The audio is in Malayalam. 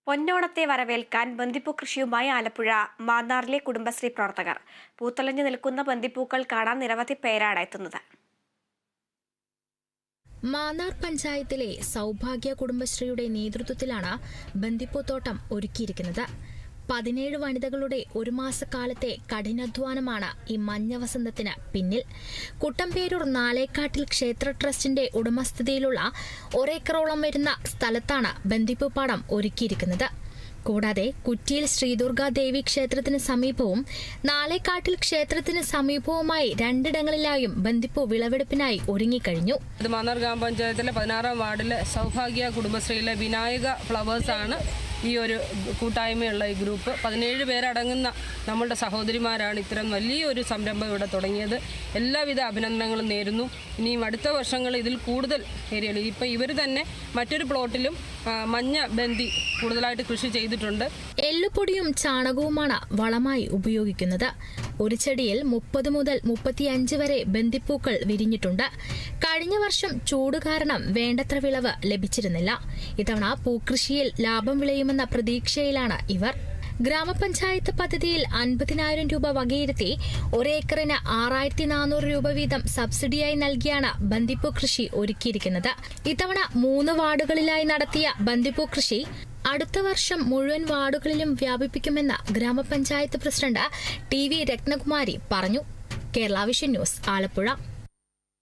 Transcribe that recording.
പൊന്നോണത്തെ വരവേൽക്കാൻ ബന്ദിപ്പൂ കൃഷിയുമായി ആലപ്പുഴ മാന്നാറിലെ കുടുംബശ്രീ പ്രവർത്തകർ. പൂത്തലഞ്ഞു നിൽക്കുന്ന ബന്ദിപ്പൂക്കൾ കാണാൻ നിരവധി പേരാണ് എത്തുന്നത്. മാന്നാർ പഞ്ചായത്തിലെ സൗഭാഗ്യ കുടുംബശ്രീയുടെ നേതൃത്വത്തിലാണ് ബന്ദിപ്പൂത്തോട്ടം ഒരുക്കിയിരിക്കുന്നത്. 17 വനിതകളുടെ ഒരു മാസക്കാലത്തെ കഠിനാധ്വാനമാണ് ഈ മഞ്ഞ വസന്തത്തിന് പിന്നിൽ. കുട്ടമ്പേരൂർ നാലേക്കാട്ടിൽ ക്ഷേത്ര ട്രസ്റ്റിന്റെ ഉടമസ്ഥതയിലുള്ള ഒരേക്കറോളം വരുന്ന സ്ഥലത്താണ് ബന്ദിപ്പൂപ്പാടം ഒരുക്കിയിരിക്കുന്നത്. കൂടാതെ കുറ്റിയിൽ ശ്രീദുർഗാ ദേവി ക്ഷേത്രത്തിന് സമീപവും നാലേക്കാട്ടിൽ ക്ഷേത്രത്തിന് സമീപവുമായി 2 ഇടങ്ങളിലായും ബന്ദിപ്പൂ വിളവെടുപ്പിനായി ഒരുങ്ങിക്കഴിഞ്ഞു. മാന്നാർ ഗ്രാമപഞ്ചായത്തിലെ 16-ാം വാർഡിലെ സൗഭാഗ്യ കുടുംബശ്രീയിലെ വിനായക ഫ്ലവേഴ്സ് ആണ് ഈ ഒരു കൂട്ടായ്മയുള്ള ഈ ഗ്രൂപ്പ്. 17 പേരടങ്ങുന്ന നമ്മളുടെ സഹോദരിമാരാണ് ഇത്തരം വലിയൊരു സംരംഭം ഇവിടെ തുടങ്ങിയത്. എല്ലാവിധ അഭിനന്ദനങ്ങളും നേരുന്നു. ഇനിയും അടുത്ത വർഷങ്ങളിൽ ഇതിൽ കൂടുതൽ ഏരിയയിൽ ഇപ്പം ഇവർ തന്നെ മറ്റൊരു പ്ലോട്ടിലും മഞ്ഞ ബന്ദി കൂടുതലായിട്ട് കൃഷി ചെയ്തിട്ടുണ്ട്. എല്ലുപൊടിയും ചാണകവുമാണ് വളമായി ഉപയോഗിക്കുന്നത്. ഒരു ചെടിയിൽ 30 മുതൽ 35 വരെ ബന്ദിപ്പൂക്കൾ വിരിഞ്ഞിട്ടുണ്ട്. കഴിഞ്ഞ വർഷം ചൂട് കാരണം വേണ്ടത്ര വിളവ് ലഭിച്ചിരുന്നില്ല. ഇത്തവണ പൂക്കൃഷിയിൽ ലാഭം വിളയുമെന്ന പ്രതീക്ഷയിലാണ് ഇവർ. ഗ്രാമപഞ്ചായത്ത് പദ്ധതിയിൽ 50,000 രൂപ വകയിരുത്തി ഒരേക്കറിന് 6,400 രൂപ വീതം സബ്സിഡിയായി നൽകിയാണ് ബന്ദിപ്പൂ കൃഷി ഒരുക്കിയിരിക്കുന്നത്. ഇത്തവണ 3 വാർഡുകളിലായി നടത്തിയ ബന്ദിപ്പൂ കൃഷി അടുത്ത വർഷം മുഴുവൻ വാർഡുകളിലും വ്യാപിപ്പിക്കുമെന്ന് ഗ്രാമപഞ്ചായത്ത് പ്രസിഡന്റ് TV രത്നകുമാരി പറഞ്ഞു. Kerala vision news, Alappuzha.